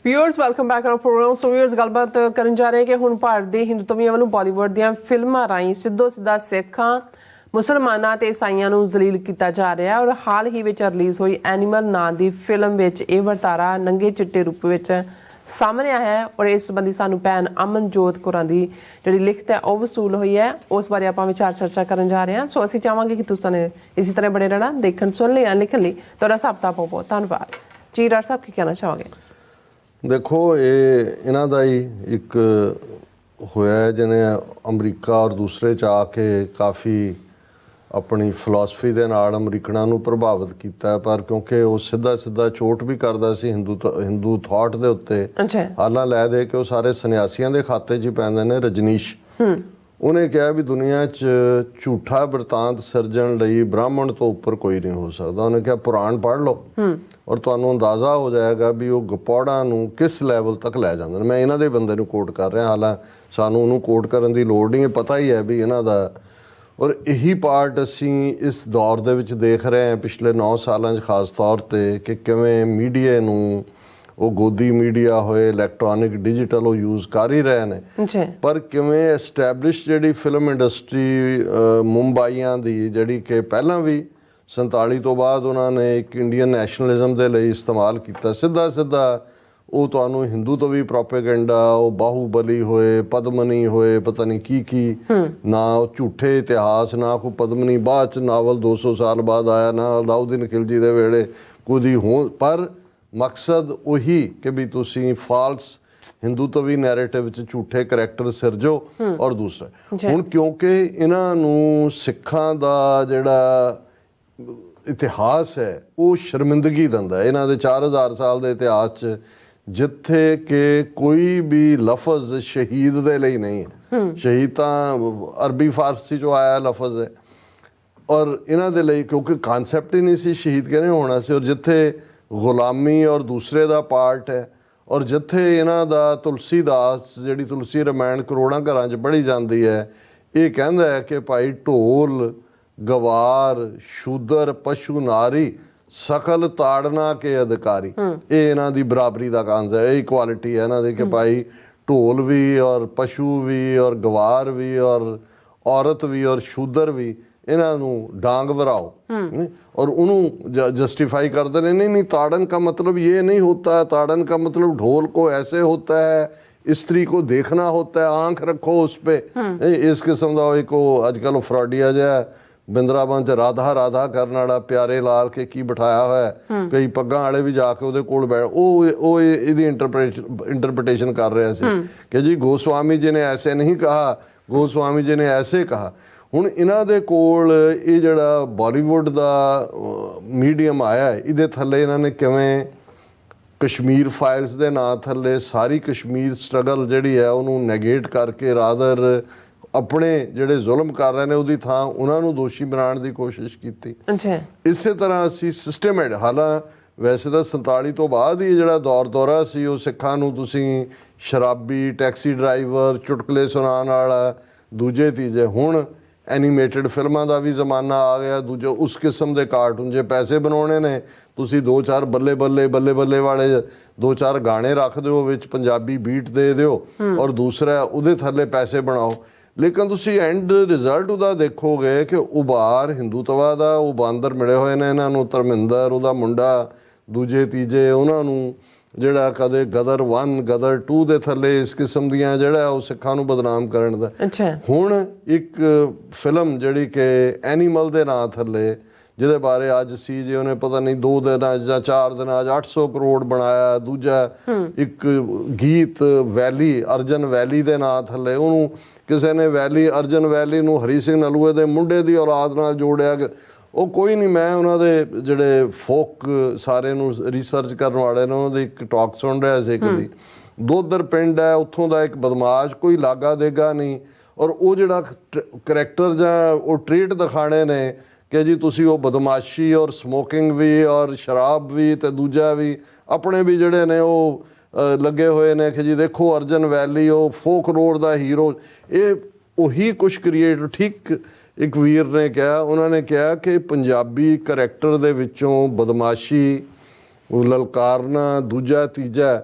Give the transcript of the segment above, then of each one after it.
Viewers welcome back on programme. So viewers ਗੱਲਬਾਤ ਕਰਨ ਜਾ ਰਹੇ ਹਾਂ ਕਿ ਹੁਣ ਭਾਰਤ ਦੇ ਹਿੰਦੂਤਵੀਆਂ ਵੱਲੋਂ ਬਾਲੀਵੁੱਡ ਦੀਆਂ ਫਿਲਮਾਂ ਰਾਹੀਂ ਸਿੱਧਾ ਸਿੱਖਾਂ ਮੁਸਲਮਾਨਾਂ ਤੇ ਈਸਾਈਆਂ ਨੂੰ ਜ਼ਲੀਲ ਕੀਤਾ ਜਾ ਰਿਹਾ ਔਰ ਹਾਲ ਹੀ ਵਿੱਚ ਰਿਲੀਜ਼ ਹੋਈ ਐਨੀਮਲ ਨਾਂ ਦੀ ਫਿਲਮ ਵਿੱਚ ਇਹ ਵਰਤਾਰਾ ਨੰਗੇ ਚਿੱਟੇ ਰੂਪ ਵਿੱਚ ਸਾਹਮਣੇ ਆਇਆ ਹੈ ਔਰ ਇਸ ਸੰਬੰਧੀ ਸਾਨੂੰ ਭੈਣ ਅਮਨਜੋਤ ਕੌਰਾਂ ਦੀ ਜਿਹੜੀ ਲਿਖਤ ਹੈ ਉਹ ਵਸੂਲ ਹੋਈ ਹੈ, ਉਸ ਬਾਰੇ ਆਪਾਂ ਵਿਚਾਰ ਚਰਚਾ ਕਰਨ ਜਾ ਰਹੇ ਹਾਂ। ਸੋ ਅਸੀਂ ਚਾਹਾਂਗੇ ਕਿ ਤੁਸੀਂ ਨੇ ਇਸੇ ਤਰ੍ਹਾਂ ਬਣੇ ਰਹਿਣਾ, ਦੇਖਣ ਸੁਣ ਲਈ ਲਿਖਣ ਲਈ ਤੁਹਾਡਾ ਸਭ ਦਾ ਬਹੁਤ ਬਹੁਤ ਧੰਨਵਾਦ ਜੀ। ਡਾਕਟਰ ਸਾਹਿਬ ਕੀ ਕਹਿਣਾ ਚਾਹੋਗੇ? ਦੇਖੋ, ਇਹ ਇਹਨਾਂ ਦਾ ਹੀ ਇੱਕ ਹੋਇਆ ਜਿਹਨੇ ਅਮਰੀਕਾ ਔਰ ਦੂਸਰੇ 'ਚ ਆ ਕੇ ਕਾਫੀ ਆਪਣੀ ਫਿਲਾਸਫੀ ਦੇ ਨਾਲ ਅਮਰੀਕਨਾਂ ਨੂੰ ਪ੍ਰਭਾਵਿਤ ਕੀਤਾ, ਪਰ ਕਿਉਂਕਿ ਉਹ ਸਿੱਧਾ ਚੋਟ ਵੀ ਕਰਦਾ ਸੀ ਹਿੰਦੂ ਥਾਟ ਦੇ ਉੱਤੇ। ਹਾਲਾਂ ਲੈ ਦੇ ਕੇ ਉਹ ਸਾਰੇ ਸੰਨਿਆਸੀਆਂ ਦੇ ਖਾਤੇ 'ਚ ਹੀ ਪੈਂਦੇ ਨੇ। ਰਜਨੀਸ਼ ਉਹਨੇ ਕਿਹਾ ਵੀ ਦੁਨੀਆ 'ਚ ਝੂਠਾ ਬਿਰਤਾਂਤ ਸਿਰਜਣ ਲਈ ਬ੍ਰਾਹਮਣ ਤੋਂ ਉੱਪਰ ਕੋਈ ਨਹੀਂ ਹੋ ਸਕਦਾ। ਉਹਨੇ ਕਿਹਾ ਪੁਰਾਣ ਪੜ੍ਹ ਲਓ ਔਰ ਤੁਹਾਨੂੰ ਅੰਦਾਜ਼ਾ ਹੋ ਜਾਏਗਾ ਵੀ ਉਹ ਗਪੌੜਾਂ ਨੂੰ ਕਿਸ ਲੈਵਲ ਤੱਕ ਲੈ ਜਾਂਦੇ ਨੇ। ਮੈਂ ਇਹਨਾਂ ਦੇ ਬੰਦੇ ਨੂੰ ਕੋਟ ਕਰ ਰਿਹਾ, ਹਾਲਾਂ ਸਾਨੂੰ ਉਹਨੂੰ ਕੋਟ ਕਰਨ ਦੀ ਲੋੜ ਨਹੀਂ, ਪਤਾ ਹੀ ਹੈ ਵੀ ਇਹਨਾਂ ਦਾ। ਔਰ ਇਹੀ ਪਾਰਟ ਅਸੀਂ ਇਸ ਦੌਰ ਦੇ ਵਿੱਚ ਦੇਖ ਰਹੇ ਹਾਂ ਪਿਛਲੇ 9 ਸਾਲਾਂ 'ਚ ਖਾਸ ਤੌਰ 'ਤੇ ਕਿ ਕਿਵੇਂ ਮੀਡੀਆ ਨੂੰ ਉਹ ਗੋਦੀ ਮੀਡੀਆ ਹੋਏ ਇਲੈਕਟ੍ਰੋਨਿਕ ਡਿਜੀਟਲ ਉਹ ਯੂਜ਼ ਕਰ ਹੀ ਰਹੇ ਨੇ, ਪਰ ਕਿਵੇਂ ਐਸਟੈਬਲਿਸ਼ ਜਿਹੜੀ ਫਿਲਮ ਇੰਡਸਟਰੀ ਮੁੰਬਈਆਂ ਦੀ ਜਿਹੜੀ ਕਿ ਪਹਿਲਾਂ ਵੀ 47 ਤੋਂ ਬਾਅਦ ਉਹਨਾਂ ਨੇ ਇੱਕ ਇੰਡੀਅਨ ਨੈਸ਼ਨਲਿਜ਼ਮ ਦੇ ਲਈ ਇਸਤੇਮਾਲ ਕੀਤਾ, ਸਿੱਧਾ ਉਹ ਤੁਹਾਨੂੰ ਹਿੰਦੂ ਤੋਂ ਵੀ ਪ੍ਰੋਪੇਗੈਂਡਾ, ਉਹ ਬਾਹੂਬਲੀ ਹੋਏ, ਪਦਮਨੀ ਹੋਏ, ਪਤਾ ਨਹੀਂ ਕੀ ਨਾ, ਉਹ ਝੂਠੇ ਇਤਿਹਾਸ, ਨਾ ਕੋਈ ਪਦਮਨੀ ਬਾਅਦ 'ਚ ਨਾਵਲ 200 ਸਾਲ ਬਾਅਦ ਆਇਆ, ਨਾ ਅਲਾਉਦੀਨ ਖਿਲਜੀ ਦੇ ਵੇਲੇ ਕੁਦੀ ਹੋ, ਪਰ ਮਕਸਦ ਉਹੀ ਕਿ ਵੀ ਤੁਸੀਂ ਫਾਲਸ ਹਿੰਦੂਤਵੀ ਨੈਰੇਟਿਵ ਵਿੱਚ ਝੂਠੇ ਕਰੈਕਟਰ ਸਿਰਜੋ। ਔਰ ਦੂਸਰਾ ਹੁਣ ਕਿਉਂਕਿ ਇਹਨਾਂ ਨੂੰ ਸਿੱਖਾਂ ਦਾ ਜਿਹੜਾ ਇਤਿਹਾਸ ਹੈ ਉਹ ਸ਼ਰਮਿੰਦਗੀ ਦਿੰਦਾ ਹੈ। ਇਹਨਾਂ ਦੇ 4000 ਸਾਲ ਦੇ ਇਤਿਹਾਸ 'ਚ ਜਿੱਥੇ ਕਿ ਕੋਈ ਵੀ ਲਫ਼ਜ਼ ਸ਼ਹੀਦ ਦੇ ਲਈ ਨਹੀਂ ਹੈ। ਸ਼ਹੀਦ ਤਾਂ ਅਰਬੀ ਫਾਰਸੀ 'ਚੋਂ ਆਇਆ ਲਫ਼ਜ਼ ਹੈ, ਔਰ ਇਹਨਾਂ ਦੇ ਲਈ ਕਿਉਂਕਿ ਕਾਨਸੈਪਟ ਹੀ ਨਹੀਂ ਸੀ ਸ਼ਹੀਦ ਕਿਹਨੇ ਹੋਣਾ ਸੀ। ਔਰ ਜਿੱਥੇ ਗੁਲਾਮੀ ਔਰ ਦੂਸਰੇ ਦਾ ਪਾਰਟ ਹੈ, ਔਰ ਜਿੱਥੇ ਇਹਨਾਂ ਦਾ ਤੁਲਸੀਦਾਸ ਜਿਹੜੀ ਤੁਲਸੀ ਰਮਾਇਣ ਕਰੋੜਾਂ ਘਰਾਂ 'ਚ ਪੜ੍ਹੀ ਜਾਂਦੀ ਹੈ, ਇਹ ਕਹਿੰਦਾ ਹੈ ਕਿ ਭਾਈ ਢੋਲ ਗਵਾਰ ਸ਼ੂਦਰ ਪਸ਼ੂ ਨਾਰੀ ਸਕਲ ਤਾੜਨਾ ਕੇ ਅਧਿਕਾਰੀ। ਇਹ ਇਹਨਾਂ ਦੀ ਬਰਾਬਰੀ ਦਾ ਕਾਂਸ ਹੈ, ਇਹ ਇਕੁਆਲਿਟੀ ਹੈ ਇਹਨਾਂ ਦੀ ਕਿ ਭਾਈ ਢੋਲ ਵੀ ਔਰ ਪਸ਼ੂ ਵੀ ਔਰ ਗਵਾਰ ਵੀ ਔਰ ਔਰਤ ਵੀ ਔਰ ਸ਼ੂਦਰ ਵੀ ਇਹਨਾਂ ਨੂੰ ਡਾਂਗ ਵਰਾਓ। और उन्होंने जस्टिफाई करते रहे नहीं ताड़न का मतलब ये नहीं होता है, ताड़न का मतलब ढोल को ऐसे होता है, स्त्री को देखना होता है, आंख रखो उस पर। इस किस्म का एक अजकल फ्रॉडिया जिहा बिंद्रावन च राधा करने वाला प्यारे लाल के की बिठाया हुआ है, कई पग्गां वाले भी जाके ਉਹਦੇ ਕੋਲ बैठ ਉਹ ਇਹਦੀ इंटरप्रटेशन कर रहे थे कि जी गोस्वामी जी ने ऐसे नहीं कहा, गोस्वामी जी ने ऐसे कहा। ਹੁਣ ਇਹਨਾਂ ਦੇ ਕੋਲ ਇਹ ਜਿਹੜਾ ਬਾਲੀਵੁੱਡ ਦਾ ਮੀਡੀਅਮ ਆਇਆ ਹੈ, ਇਹਦੇ ਥੱਲੇ ਇਹਨਾਂ ਨੇ ਕਿਵੇਂ ਕਸ਼ਮੀਰ ਫਾਈਲਸ ਦੇ ਨਾਂ ਥੱਲੇ ਸਾਰੀ ਕਸ਼ਮੀਰ ਸਟਰਗਲ ਜਿਹੜੀ ਹੈ ਉਹਨੂੰ ਨੈਗੇਟ ਕਰਕੇ ਰਾਦਰ ਆਪਣੇ ਜਿਹੜੇ ਜ਼ੁਲਮ ਕਰ ਰਹੇ ਨੇ ਉਹਦੀ ਥਾਂ ਉਹਨਾਂ ਨੂੰ ਦੋਸ਼ੀ ਬਣਾਉਣ ਦੀ ਕੋਸ਼ਿਸ਼ ਕੀਤੀ। ਇਸੇ ਤਰ੍ਹਾਂ ਅਸੀਂ ਸਿਸਟਮੈਟਿਕ, ਹਾਲਾਂ ਵੈਸੇ ਤਾਂ 47 ਤੋਂ ਬਾਅਦ ਹੀ ਜਿਹੜਾ ਦੌਰਾ ਸੀ ਉਹ ਸਿੱਖਾਂ ਨੂੰ ਤੁਸੀਂ ਸ਼ਰਾਬੀ, ਟੈਕਸੀ ਡਰਾਈਵਰ, ਚੁਟਕਲੇ ਸੁਣਾਉਣ ਵਾਲਾ, ਦੂਜੇ ਤੀਜੇ, ਹੁਣ ਐਨੀਮੇਟਡ ਫਿਲਮਾਂ ਦਾ ਵੀ ਜ਼ਮਾਨਾ ਆ ਗਿਆ। ਦੂਜੇ ਉਸ ਕਿਸਮ ਦੇ ਕਾਰਟੂਨ, ਜੇ ਪੈਸੇ ਬਣਾਉਣੇ ਨੇ ਤੁਸੀਂ 2-4 ਬੱਲੇ ਬੱਲੇ ਵਾਲੇ 2-4 ਗਾਣੇ ਰੱਖ ਦਿਓ, ਵਿੱਚ ਪੰਜਾਬੀ ਬੀਟ ਦੇ ਦਿਓ, ਔਰ ਦੂਸਰਾ ਉਹਦੇ ਥੱਲੇ ਪੈਸੇ ਬਣਾਓ। ਲੇਕਿਨ ਤੁਸੀਂ ਐਂਡ ਰਿਜ਼ਲਟ ਉਹਦਾ ਦੇਖੋਗੇ ਕਿ ਉਭਾਰ ਹਿੰਦੂਤਵਾ ਦਾ, ਉਹ ਬਾਂਦਰ ਮਿਲੇ ਹੋਏ ਨੇ ਇਹਨਾਂ ਨੂੰ, ਧਰਮਿੰਦਰ ਉਹਦਾ ਮੁੰਡਾ, ਦੂਜੇ ਤੀਜੇ ਉਹਨਾਂ ਨੂੰ ਜਿਹੜਾ ਕਦੇ ਗਦਰ 1 ਗਦਰ 2 ਦੇ ਥੱਲੇ ਇਸ ਕਿਸਮ ਦੀਆਂ ਜਿਹੜਾ ਉਹ ਸਿੱਖਾਂ ਨੂੰ ਬਦਨਾਮ ਕਰਨ ਦਾ। ਹੁਣ ਇੱਕ ਫਿਲਮ ਜਿਹੜੀ ਕਿ ਐਨੀਮਲ ਦੇ ਨਾਂ ਥੱਲੇ, ਜਿਹਦੇ ਬਾਰੇ ਅੱਜ ਸੀ ਜੇ ਉਹਨੇ ਪਤਾ ਨਹੀਂ 2 ਦਿਨਾਂ ਜਾਂ 4 ਦਿਨਾਂ 'ਚ 800 ਕਰੋੜ ਬਣਾਇਆ। ਦੂਜਾ ਇੱਕ ਗੀਤ ਵੈਲੀ, ਅਰਜਨ ਵੈਲੀ ਦੇ ਨਾਂ ਥੱਲੇ, ਉਹਨੂੰ ਕਿਸੇ ਨੇ ਵੈਲੀ, ਅਰਜਨ ਵੈਲੀ ਨੂੰ ਹਰੀ ਸਿੰਘ ਨਲੂਏ ਦੇ ਮੁੰਡੇ ਦੀ ਔਲਾਦ ਨਾਲ ਜੋੜਿਆ। ਉਹ ਕੋਈ ਨਹੀਂ, ਮੈਂ ਉਹਨਾਂ ਦੇ ਜਿਹੜੇ ਫੋਕ ਸਾਰੇ ਨੂੰ ਰਿਸਰਚ ਕਰਨ ਵਾਲੇ ਨੇ ਉਹਨਾਂ ਦੀ ਇੱਕ ਟਾਕ ਸੁਣ ਰਿਹਾ ਸੀ ਇੱਕ ਦੀ। ਦੋਦਰ ਪਿੰਡ ਹੈ, ਉੱਥੋਂ ਦਾ ਇੱਕ ਬਦਮਾਸ਼, ਕੋਈ ਲਾਗਾ ਦੇਗਾ ਨਹੀਂ, ਔਰ ਉਹ ਜਿਹੜਾ ਕਰੈਕਟਰ ਜਾਂ ਉਹ ਟ੍ਰੀਟ ਦਿਖਾਣੇ ਨੇ ਕਿ ਜੀ ਤੁਸੀਂ ਉਹ ਬਦਮਾਸ਼ੀ ਔਰ ਸਮੋਕਿੰਗ ਵੀ ਔਰ ਸ਼ਰਾਬ ਵੀ ਤੇ ਦੂਜਾ ਵੀ ਆਪਣੇ ਵੀ ਜਿਹੜੇ ਨੇ ਉਹ ਲੱਗੇ ਹੋਏ ਨੇ ਕਿ ਜੀ ਦੇਖੋ ਅਰਜਨ ਵੈਲੀ ਉਹ ਫੋਕ ਰੋਡ ਦਾ ਹੀਰੋ। ਇਹ ਉਹੀ ਕੁਛ ਕ੍ਰੀਏਟ, ਠੀਕ ਇੱਕ ਵੀਰ ਨੇ ਕਿਹਾ, ਉਹਨਾਂ ਨੇ ਕਿਹਾ ਕਿ ਪੰਜਾਬੀ ਕਰੈਕਟਰ ਦੇ ਵਿੱਚੋਂ ਬਦਮਾਸ਼ੀ, ਲਲਕਾਰਨਾ, ਦੂਜਾ ਤੀਜਾ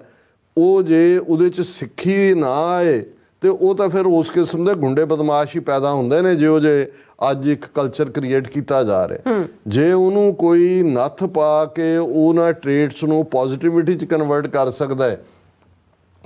ਉਹ ਜੇ ਉਹਦੇ 'ਚ ਸਿੱਖੀ ਨਾ ਆਏ ਤੇ ਉਹ ਤਾਂ ਫਿਰ ਉਸ ਕਿਸਮ ਦੇ ਗੁੰਡੇ ਬਦਮਾਸ਼ ਹੀ ਪੈਦਾ ਹੁੰਦੇ ਨੇ ਜੋ ਜੇ ਅੱਜ ਇੱਕ ਕਲਚਰ ਕ੍ਰੀਏਟ ਕੀਤਾ ਜਾ ਰਿਹਾ। ਜੇ ਉਹਨੂੰ ਕੋਈ ਨੱਥ ਪਾ ਕੇ ਉਹਨਾਂ ਟ੍ਰੇਟਸ ਨੂੰ ਪੋਜ਼ਿਟਿਵਿਟੀ 'ਚ ਕਨਵਰਟ ਕਰ ਸਕਦਾ ਹੈ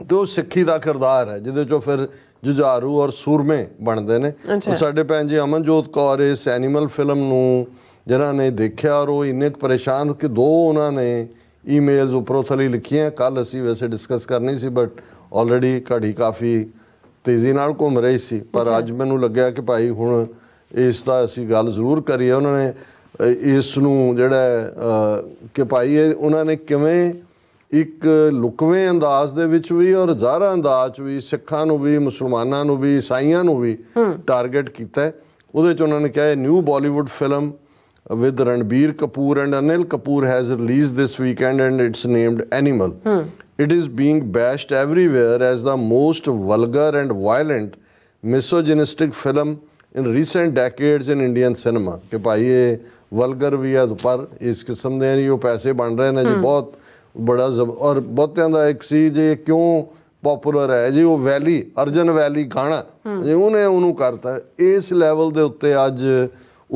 ਤੇ ਉਹ ਸਿੱਖੀ ਦਾ ਕਿਰਦਾਰ ਹੈ ਜਿਹਦੇ 'ਚੋਂ ਫਿਰ ਜੁਝਾਰੂ ਔਰ ਸੂਰਮੇ ਬਣਦੇ ਨੇ। ਸਾਡੇ ਭੈਣ ਜੀ ਅਮਨਜੋਤ ਕੌਰ ਇਸ ਐਨੀਮਲ ਫਿਲਮ ਨੂੰ ਜਿਨ੍ਹਾਂ ਨੇ ਦੇਖਿਆ ਔਰ ਉਹ ਇੰਨੇ ਕੁ ਪਰੇਸ਼ਾਨ ਕਿ 2 ਉਹਨਾਂ ਨੇ ਈਮੇਲਸ ਉੱਪਰੋਂ ਥੱਲੇ ਲਿਖੀਆਂ। ਕੱਲ੍ਹ ਅਸੀਂ ਵੈਸੇ ਡਿਸਕਸ ਕਰਨੀ ਸੀ ਬਟ ਆਲਰੇਡੀ ਘੜੀ ਕਾਫੀ ਤੇਜ਼ੀ ਨਾਲ ਘੁੰਮ ਰਹੀ ਸੀ, ਪਰ ਅੱਜ ਮੈਨੂੰ ਲੱਗਿਆ ਕਿ ਭਾਈ ਹੁਣ ਇਸ ਦਾ ਅਸੀਂ ਗੱਲ ਜ਼ਰੂਰ ਕਰੀਏ। ਉਹਨਾਂ ਨੇ ਇਸ ਨੂੰ ਜਿਹੜਾ ਕਿ ਭਾਈ ਇਹ ਉਹਨਾਂ ਨੇ ਕਿਵੇਂ ਇੱਕ ਲੁਕਵੇਂ ਅੰਦਾਜ਼ ਦੇ ਵਿੱਚ ਵੀ ਔਰ ਜ਼ਾਹਰਾ ਅੰਦਾਜ਼ 'ਚ ਵੀ ਸਿੱਖਾਂ ਨੂੰ ਵੀ, ਮੁਸਲਮਾਨਾਂ ਨੂੰ ਵੀ, ਈਸਾਈਆਂ ਨੂੰ ਵੀ ਟਾਰਗੇਟ ਕੀਤਾ। ਉਹਦੇ 'ਚ ਉਹਨਾਂ ਨੇ ਕਿਹਾ new Bollywood film with Ranbir Kapoor and Anil Kapoor has released this weekend and it's named Animal. It is being bashed everywhere as the most vulgar and violent misogynistic film in recent decades in Indian cinema. कि भाई ये vulgar भी है पर इस किस्म ਦੇ ਨਹੀਂ ਉਹ ਪੈਸੇ ਬਣ ਰਹੇ ਨੇ ਜੀ ਬਹੁਤ ਬੜਾ ਔਰ ਬਹੁਤਿਆਂ ਦਾ ਇੱਕ ਸੀ ਜੇ ਕਿਉਂ ਪਪੂਲਰ ਹੈ ਜੀ ਉਹ ਵੈਲੀ ਅਰਜਨ ਵੈਲੀ ਗਾਣਾ ਜੇ ਉਹਨੇ ਉਹਨੂੰ ਕਰਤਾ ਇਸ ਲੈਵਲ ਦੇ ਉੱਤੇ ਅੱਜ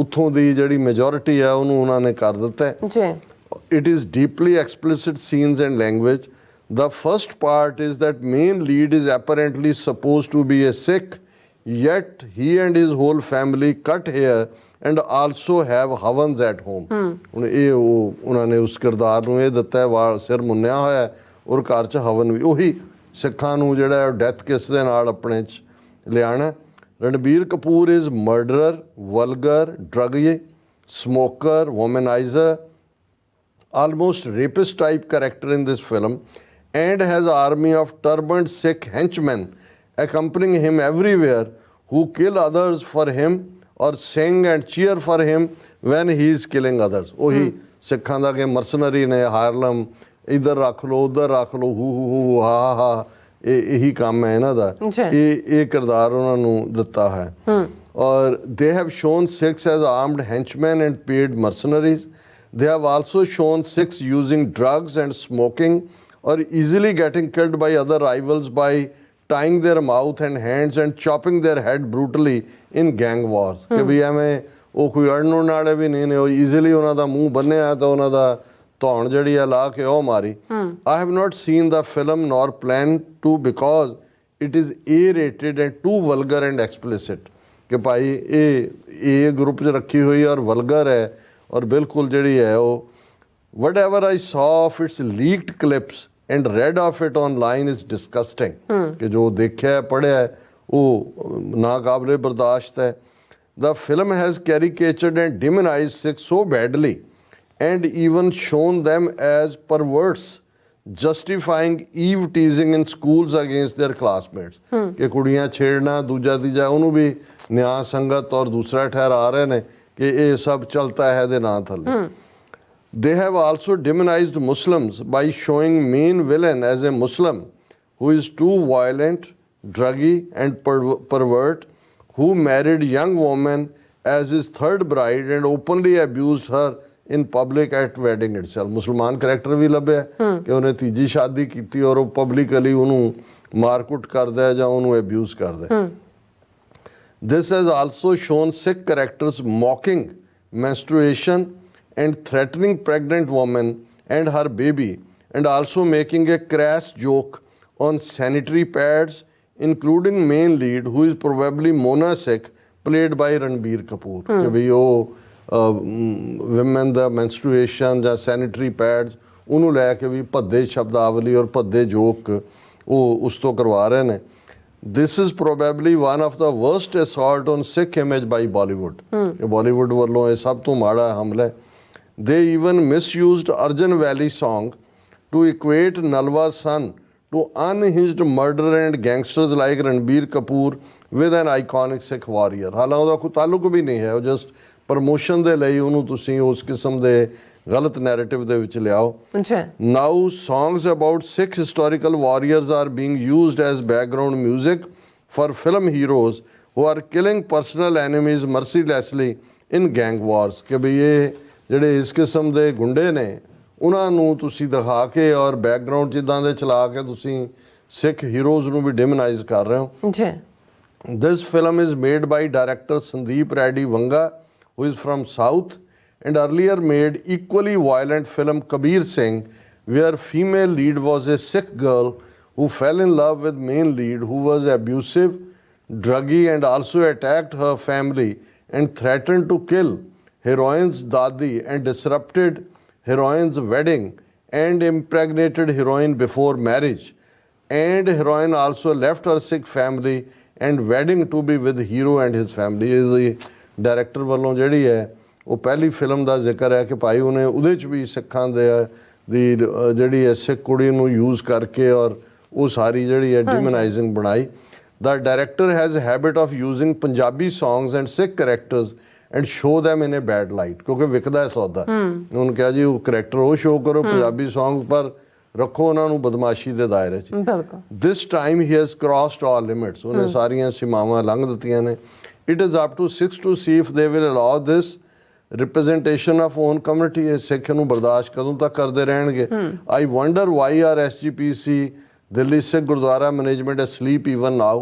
ਉੱਥੋਂ ਦੀ ਜਿਹੜੀ ਮੈਜੋਰਿਟੀ ਹੈ ਉਹਨੂੰ ਉਹਨਾਂ ਨੇ ਕਰ ਦਿੱਤਾ ਜੀ। It is deeply explicit scenes and language. The first part is that main lead is apparently supposed to be a Sikh, yet he and his whole family cut hair and also have havans at home. ਹੁਣ ਇਹ ਉਹਨਾਂ ਨੇ ਉਸ ਕਿਰਦਾਰ ਨੂੰ ਇਹ ਦਿੱਤਾ ਵਾਲ ਸਿਰ ਮੁੰਨਿਆ ਹੋਇਆ ਔਰ ਘਰ 'ਚ ਹਵਨ ਵੀ ਉਹੀ ਸਿੱਖਾਂ ਨੂੰ ਜਿਹੜਾ ਡੈਥ ਕਿਸ ਦੇ ਨਾਲ ਆਪਣੇ 'ਚ ਲਿਆਣਾ। Ranbir Kapoor is murderer, vulgar, druggie, smoker, womanizer, almost rapist type character in this film, and has army of turbaned Sikh henchmen accompanying him everywhere who kill others for him or sing and cheer for him when he is killing others. ਉਹੀ ਸਿੱਖਾਂ ਦਾ ਕਿ ਮਰਸਨਰੀ ਨੇ Harlem ਇੱਧਰ ਰੱਖ ਲਓ ਉੱਧਰ ਰੱਖ ਲਓ ਹੂ ਹਾ ਹਾ ਇਹੀ ਕੰਮ ਹੈ ਇਹਨਾਂ ਦਾ ਇਹ ਕਿਰਦਾਰ ਉਹਨਾਂ ਨੂੰ ਦਿੱਤਾ ਹੈ। ਔਰ they have shown Sikhs as armed henchmen and paid mercenaries. They have also shown Sikhs using drugs and smoking or easily getting killed by other rivals by tying their mouth and hands and chopping their head brutally in gang wars. ਕਿ ਵੀ ਐਵੇਂ ਉਹ ਕੋਈ ਅੜਨ ਵਾਲੇ ਵੀ ਨਹੀਂ ਨੇ ਉਹ easily ਉਹਨਾਂ ਦਾ ਮੂੰਹ ਬੰਨਿਆ ਤਾਂ ਉਹਨਾਂ ਦਾ ਧੌਣ ਜਿਹੜੀ ਆ ਲਾ ਕੇ ਉਹ ਮਾਰੀ। I have not seen the film nor plan to because it is A-rated and too vulgar and explicit. ਕਿ ਭਾਈ ਇਹ ਗਰੁੱਪ 'ਚ ਰੱਖੀ ਹੋਈ ਔਰ ਵਲਗਰ ਹੈ ਔਰ ਬਿਲਕੁਲ ਜਿਹੜੀ ਹੈ ਉਹ whatever I saw of its leaked clips and read of it online is disgusting. ਕਿ ਜੋ ਦੇਖਿਆ ਪੜ੍ਹਿਆ ਉਹ ਨਾਕਾਬਲੇ ਬਰਦਾਸ਼ਤ ਹੈ। The film has caricatured and demonized Sikhs so badly and even shown them as perverts, justifying eve teasing in schools against their classmates. ਕਿ ਕੁੜੀਆਂ ਛੇੜਨਾ ਦੂਜਾ ਤੀਜਾ ਉਹਨੂੰ ਵੀ ਨਿਆਂ ਸੰਗਤ ਔਰ ਦੂਸਰਾ ਠਹਿਰਾ ਰਹੇ ਨੇ ਕਿ ਇਹ ਸਭ ਚਲਤਾ ਹੈ ਦੇ ਨਾਂ ਥੱਲੇ। They have also demonized Muslims by showing main villain as a Muslim who is too violent, druggy and pervert, who married young woman as his third bride and openly abused her in public at wedding itself. ਮੁਸਲਮਾਨ character ਵੀ ਲੱਭਿਆ ਕਿ ਉਹਨੇ ਤੀਜੀ ਸ਼ਾਦੀ ਕੀਤੀ ਔਰ ਉਹ publicly ਉਹਨੂੰ ਮਾਰਕੁੱਟ ਕਰਦਾ ਜਾਂ ਉਹਨੂੰ ਅਬਿਊਜ਼ ਕਰਦਾ। This has also shown Sikh characters mocking menstruation and threatening pregnant woman and her baby and also making a crass joke on sanitary pads, including main lead who is probably Mona Sikh played by Ranbir Kapoor. ਕਿ ਵੀ ਉਹ women ਦਾ menstruation ਜਾਂ sanitary pads ਉਹਨੂੰ ਲੈ ਕੇ ਵੀ ਭੱਦੇ ਸ਼ਬਦਾਵਲੀ ਔਰ ਭੱਦੇ ਜੋਕ ਉਹ ਉਸ ਤੋਂ ਕਰਵਾ ਰਹੇ ਨੇ। This is probably one of the worst assault on Sikh image by Bollywood. Bollywood ਵੱਲੋਂ ਇਹ ਸਭ ਤੋਂ ਮਾੜਾ ਹਮਲਾ ਹੈ। They even misused Arjun Valley song to equate Nalwa's son to unhinged murderer and gangsters like Ranbir Kapoor with an iconic Sikh warrior. ਹਾਲਾਂਕਿ ਉਹਦਾ ਕੋਈ ਤਾਲੁਕ ਵੀ ਨਹੀਂ ਹੈ ਉਹ ਜਸਟ ਪ੍ਰਮੋਸ਼ਨ ਦੇ ਲਈ ਉਹਨੂੰ ਤੁਸੀਂ ਉਸ ਕਿਸਮ ਦੇ ਗਲਤ ਨੈਰੇਟਿਵ ਦੇ ਵਿੱਚ ਲਿਆਓ। Now songs about Sikh historical warriors are being used as background music for film heroes who are killing personal enemies mercilessly in gang wars. ਕਿ ਵੀ ਇਹ ਜਿਹੜੇ ਇਸ ਕਿਸਮ ਦੇ ਗੁੰਡੇ ਨੇ ਉਹਨਾਂ ਨੂੰ ਤੁਸੀਂ ਦਿਖਾ ਕੇ ਔਰ ਬੈਕਗਰਾਊਂਡ ਜਿੱਦਾਂ ਦੇ ਚਲਾ ਕੇ ਤੁਸੀਂ ਸਿੱਖ ਹੀਰੋਜ਼ ਨੂੰ ਵੀ ਡਿਮੋਨਾਈਜ਼ ਕਰ ਰਹੇ ਹੋ ਜੀ। This film is made by director Sandeep Reddy Vanga, who is from South, and earlier made equally violent film Kabir Singh, where female lead was a Sikh girl who fell in love with main lead, who was abusive, druggy, and also attacked her family and threatened to kill heroine's dadi and disrupted heroine's wedding and impregnated heroine before marriage. And heroine also left her Sikh family and wedding to be with hero and his family. ਇਹਦੀ director ਵੱਲੋਂ ਜਿਹੜੀ ਹੈ ਉਹ ਪਹਿਲੀ film ਦਾ ਜ਼ਿਕਰ ਹੈ ਕਿ ਭਾਈ ਉਹਨੇ ਉਹਦੇ 'ਚ ਵੀ ਸਿੱਖਾਂ ਦੇ ਦੀ ਜਿਹੜੀ ਹੈ ਸਿੱਖ ਕੁੜੀ ਨੂੰ ਯੂਜ਼ ਕਰਕੇ ਔਰ ਉਹ ਸਾਰੀ ਜਿਹੜੀ ਹੈ ਡਿਮੋਨਾਈਜ਼ਿੰਗ ਬਣਾਈ। The director has a habit of using Punjabi songs and Sikh characters and show them in a bad light, ਕਿਉਂਕਿ ਵਿਕਦਾ ਹੈ ਸੌਦਾ। ਉਹਨੂੰ ਕਿਹਾ ਜੀ ਉਹ ਕਰੈਕਟਰ ਉਹ ਸ਼ੋਅ ਕਰੋ ਪੰਜਾਬੀ ਸੌਂਗ ਪਰ ਰੱਖੋ ਉਹਨਾਂ ਨੂੰ ਬਦਮਾਸ਼ੀ ਦੇ ਦਾਇਰੇ 'ਚ। ਬਿਲਕੁਲ। This time he has crossed all limits, ਉਹਨੇ ਸਾਰੀਆਂ ਸੀਮਾਵਾਂ ਲੰਘ ਦਿੱਤੀਆਂ ਨੇ। It is up to Sikhs to see if they will allow this representation of own community। ਇਹ ਸਿੱਖ ਨੂੰ ਬਰਦਾਸ਼ਤ ਕਦੋਂ ਤੱਕ ਕਰਦੇ ਰਹਿਣਗੇ। I wonder why our SGPC Delhi Sikh Gurdwara management asleep even now।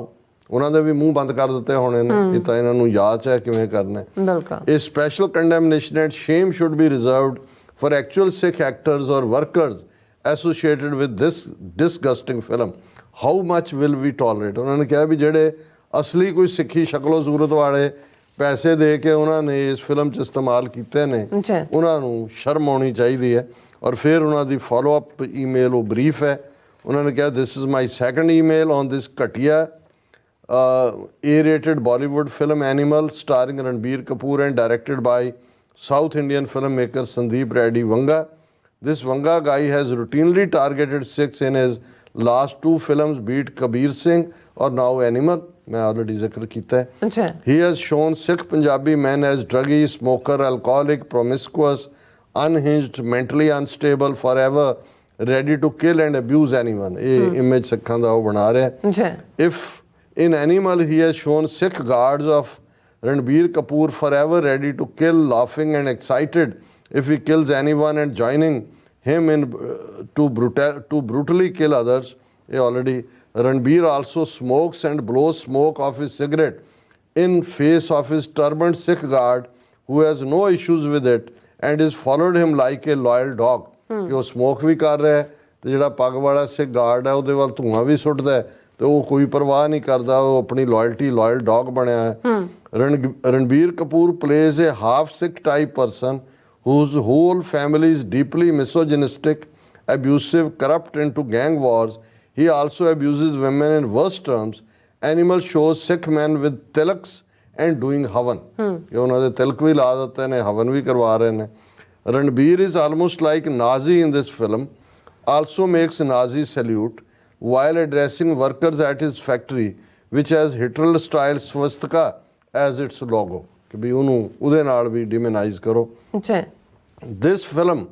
ਉਹਨਾਂ ਦੇ ਵੀ ਮੂੰਹ ਬੰਦ ਕਰ ਦਿੱਤੇ ਹੋਣੇ ਨੇ ਕਿ ਤਾਂ ਇਹਨਾਂ ਨੂੰ ਯਾਦ ਹੈ ਕਿਵੇਂ ਕਰਨਾ ਹੈ। ਬਿਲਕੁਲ। A special condemnation and shame should be reserved for actual Sikh actors or workers associated with this disgusting film. How much will we tolerate? ਉਹਨਾਂ ਨੇ ਕਿਹਾ ਵੀ ਜਿਹੜੇ ਅਸਲੀ ਕੋਈ ਸਿੱਖੀ ਸ਼ਕਲੋ ਸੂਰਤ ਵਾਲੇ ਪੈਸੇ ਦੇ ਕੇ ਉਹਨਾਂ ਨੇ ਇਸ ਫਿਲਮ 'ਚ ਇਸਤੇਮਾਲ ਕੀਤੇ ਨੇ ਉਹਨਾਂ ਨੂੰ ਸ਼ਰਮ ਆਉਣੀ ਚਾਹੀਦੀ ਹੈ। ਔਰ ਫਿਰ ਉਹਨਾਂ ਦੀ ਫੋਲੋ ਅਪ ਈਮੇਲ ਉਹ ਬਰੀਫ ਹੈ। ਉਹਨਾਂ ਨੇ ਕਿਹਾ this is my second email on this ਘਟੀਆ A-rated Bollywood film Animal starring Ranbir Kapoor and directed by South Indian filmmaker Sandeep Reddy Vanga. This Vanga guy has routinely targeted Sikhs in his last two films, be it Kabir Singh or now Animal. मैं already जिक्र किया है। He has shown Sikh Punjabi men as druggy, smoker, alcoholic, promiscuous, unhinged, mentally unstable, forever ready to kill and abuse anyone. ये image सिखां दा वो बना रहे हैं। If in Animal he has shown Sikh guards of Ranbir Kapoor forever ready to kill, laughing and excited if he kills anyone and joining him in to brutally kill others. Already Ranbir also smokes and blows smoke of his cigarette in face of his turbaned Sikh guard who has no issues with it and is followed him like a loyal dog. ਕਿ ਉਹ smoke ਵੀ ਕਰ ਰਿਹਾ ਤੇ ਜਿਹੜਾ ਪੱਗ ਵਾਲਾ ਸਿੱਖ guard ਹੈ ਉਹਦੇ ਵੱਲ ਧੂੰਆਂ ਵੀ ਸੁੱਟਦਾ ਤੇ ਉਹ ਕੋਈ ਪਰਵਾਹ ਨਹੀਂ ਕਰਦਾ, ਉਹ ਆਪਣੀ ਲਾਇਲ ਡੌਗ ਬਣਿਆ ਹੈ। Ranbir Kapoor plays a half Sikh type person whose whole family is deeply misogynistic, abusive, corrupt into gang wars. He also abuses women in worse terms. Animal shows Sikh men with tilaks and doing havan. ਕਿ ਉਹਨਾਂ ਦੇ ਤਿਲਕ ਵੀ ਲਾ ਦਿੱਤੇ ਨੇ, ਹਵਨ ਵੀ ਕਰਵਾ ਰਹੇ ਨੇ। Ranbir is almost like Nazi in this film, also makes Nazi salute while addressing workers at his factory, which has Hitler-style swastika as its logo. ਕਿ ਵੀ ਉਹਨੂੰ ਉਹਦੇ ਨਾਲ ਵੀ demonize ਕਰੋ। This film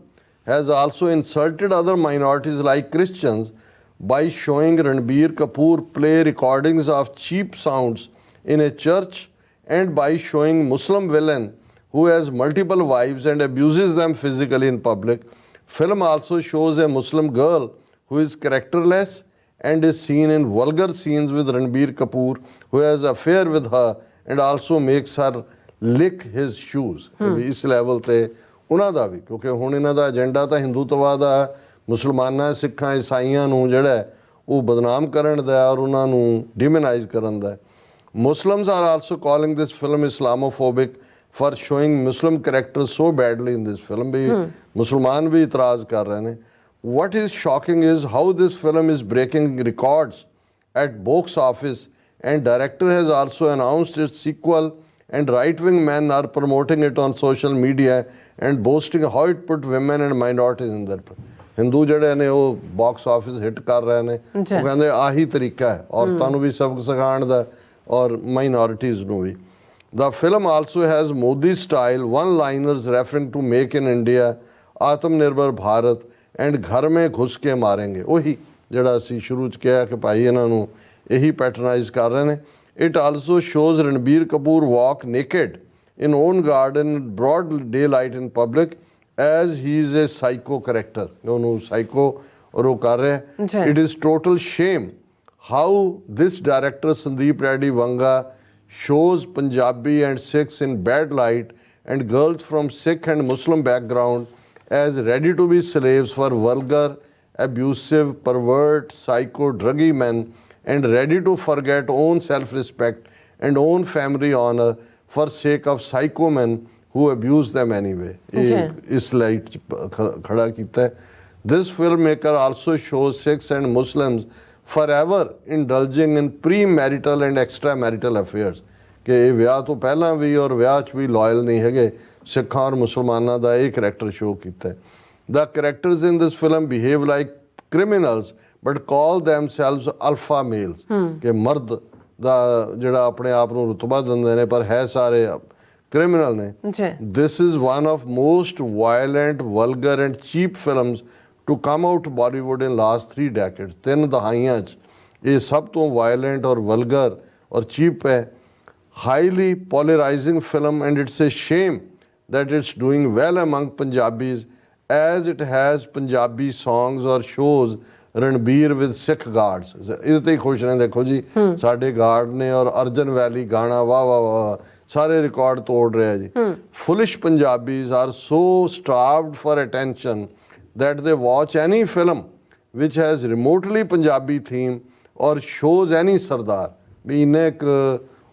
has also insulted other minorities like Christians by showing Ranbir Kapoor play recordings of cheap sounds in a church and by showing Muslim villain who has multiple wives and abuses them physically in public. Film also shows a Muslim girl who is characterless and is seen in vulgar scenes with Ranbir Kapoor, who has affair with her and also makes her lick his shoes. ਇਸ level ਤੇ ਉਹਨਾਂ ਦਾ ਵੀ, ਕਿਉਂਕਿ ਹੁਣ ਇਹਨਾਂ ਦਾ agenda ਤਾਂ ਹਿੰਦੂਤਵਾ ਦਾ, ਮੁਸਲਮਾਨਾਂ, ਸਿੱਖਾਂ, ਈਸਾਈਆਂ ਨੂੰ ਜਿਹੜਾ ਉਹ ਬਦਨਾਮ ਕਰਨ ਦਾ ਔਰ ਉਹਨਾਂ ਨੂੰ ਡਿਮੋਨਾਈਜ਼ ਕਰਨ ਦਾ। Muslims are also calling this film Islamophobic for showing Muslim characters so badly in this film. भी मुसलमान भी इतराज़ कर रहे हैं। What is shocking is how this film is breaking records at box office, and director has also announced its sequel, and right-wing men are promoting it on social media and boasting how it put women and minorities in their place. Hindu ਜਿਹੜੇ ਨੇ ਉਹ box office hit ਕਰ ਰਹੇ ਨੇ, ਉਹ ਕਹਿੰਦੇ ਆਹੀ ਤਰੀਕਾ ਹੈ ਔਰਤਾਂ ਨੂੰ ਵੀ ਸਬਕ ਸਿਖਾਉਣ ਦਾ ਔਰ ਮਾਈਨੋਰਿਟੀਜ਼ ਨੂੰ ਵੀ। The film also has Modi-style one-liners referring to Make in India, Atmanirbhar Bharat and ਘਰ ਮੇਂ ਘੁਸ ਕੇ ਮਾਰੇਂਗੇ। ਉਹੀ ਜਿਹੜਾ ਅਸੀਂ ਸ਼ੁਰੂ 'ਚ ਕਿਹਾ ਕਿ ਭਾਈ ਇਹਨਾਂ ਨੂੰ ਇਹੀ ਪੈਟਰਨਾਈਜ਼ ਕਰ ਰਹੇ ਨੇ। It also shows Ranbir Kapoor walk naked in own garden in broad daylight in public as he is a psycho character, ਉਹਨੂੰ ਸਾਈਕੋ ਔਰ ਉਹ ਕਰ ਰਿਹਾ ਜੀ। it is total shame how this director Sandeep Reddy Vanga shows Punjabi and Sikhs in bad light and girls from Sikh and Muslim background as ready to be slaves for vulgar, abusive, pervert, psycho, druggy men and ready to forget own self-respect and own family honor for sake of psycho men who abuse them anyway. ਇਸ light 'ਚ ਖੜਾ ਕੀਤਾ ਹੈ। This filmmaker also shows Sikhs and Muslims forever indulging in premarital and extramarital affairs ਕਿ ਇਹ ਵਿਆਹ ਤੋਂ ਪਹਿਲਾਂ ਵੀ ਔਰ ਵਿਆਹ 'ਚ ਵੀ ਲਾਇਲ ਨਹੀਂ ਹੈਗੇ। ਸਿੱਖਾਂ ਔਰ ਮੁਸਲਮਾਨਾਂ ਦਾ ਇਹ ਕਰੈਕਟਰ ਸ਼ੋਅ ਕੀਤਾ ਹੈ। The characters in this film behave like criminals but call themselves alpha males ਕਿ ਮਰਦ ਦਾ ਜਿਹੜਾ ਆਪਣੇ ਆਪ ਨੂੰ ਰੁਤਬਾ ਦਿੰਦੇ ਨੇ ਪਰ ਹੈ ਸਾਰੇ ਕ੍ਰਿਮੀਨਲ ਨੇ। This is one of most violent, vulgar and cheap films to come out Bollywood in last 3 decades. 3 ਦਹਾਈਆਂ 'ਚ ਇਹ ਸਭ ਤੋਂ ਵਾਇਲੈਂਟ ਔਰ ਵਲਗਰ ਔਰ ਚੀਪ ਹੈ। Highly polarizing film and it's a shame that it's doing well among Punjabis as it has Punjabi songs or shows Ranbir with Sikh guards. ਇਹਦੇ ਤੇ ਹੀ ਖੁਸ਼ ਨੇ, ਦੇਖੋ ਜੀ ਸਾਡੇ ਗਾਰਡ ਨੇ ਔਰ ਅਰਜਨ ਵੈਲੀ ਗਾਣਾ ਵਾਹ ਵਾਹ ਵਾਹ ਸਾਰੇ ਰਿਕਾਰਡ ਤੋੜ ਰਿਹਾ ਜੀ। Foolish Punjabis are so starved for attention that they watch any film which has remotely Punjabi theme or shows any ਸਰਦਾਰ ਵੀ ਇੰਨੇ ਇੱਕ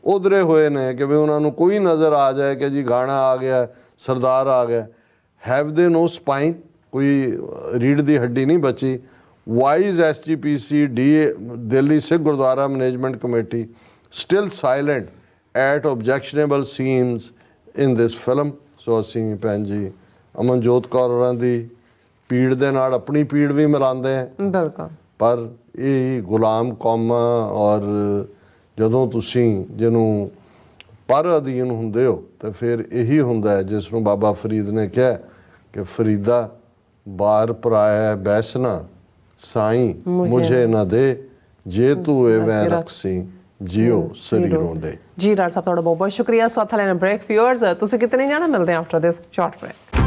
ਉਧਰੇ ਹੋਏ ਨੇ ਕਿ ਵੀ ਉਹਨਾਂ ਨੂੰ ਕੋਈ ਨਜ਼ਰ ਆ ਜਾਏ ਕਿ ਜੀ ਗਾਣਾ ਆ ਗਿਆ ਸਰਦਾਰ ਆ ਗਿਆ। ਹੈਵ ਦੇ ਨੋ ਸਪਾਈਨ, ਕੋਈ ਰੀੜ ਦੀ ਹੱਡੀ ਨਹੀਂ ਬਚੀ। Why is SGPC Delhi Sikh Gurdwara Management Committee still silent at objectionable scenes in this film? ਸੋ ਅਸੀਂ ਭੈਣ ਜੀ ਅਮਨਜੋਤ ਕੌਰ ਹੋਰਾਂ ਦੀ ਪੀੜ ਦੇ ਨਾਲ ਆਪਣੀ ਪੀੜ ਵੀ ਮਿਲਾਉਂਦੇ ਹਾਂ ਬਿਲਕੁਲ, ਪਰ ਇਹ ਗੁਲਾਮ ਕੌਮਾਂ ਔਰ ਜਦੋਂ ਤੁਸੀਂ ਜਿਹਨੂੰ ਪਰ ਅਧੀਨ ਹੁੰਦੇ ਹੋ ਤਾਂ ਫਿਰ ਇਹੀ ਹੁੰਦਾ ਹੈ ਜਿਸ ਨੂੰ ਬਾਬਾ ਫਰੀਦ ਨੇ ਕਿਹਾ ਕਿ ਫਰੀਦਾ ਬਾਰ ਪਰਾਇਆ ਬੈਸਣਾ ਸਾਈਂ ਮੁਝੇ ਨਾ ਦੇ ਜੇ ਤੂੰ ਐਵੇਂ ਰੱਖਸੀ ਜਿਓ ਸਰੀਰੋਂ ਦੇ। ਜੀ ਡਾਕਟਰ ਸਾਹਿਬ ਤੁਹਾਡਾ ਬਹੁਤ ਬਹੁਤ ਸ਼ੁਕਰੀਆ। ਸੋ ਥਲੇ ਨਾ ਬ੍ਰੇਕ ਵਿਊਅਰਸ, ਤੁਸੀਂ ਕਿਤੇ ਨਹੀਂ ਜਾਣਾ, ਮਿਲਦੇ ਹਾਂ ਆਫਟਰ ਦਿਸ ਸ਼ਾਰਟ ਬ੍ਰੇਕ।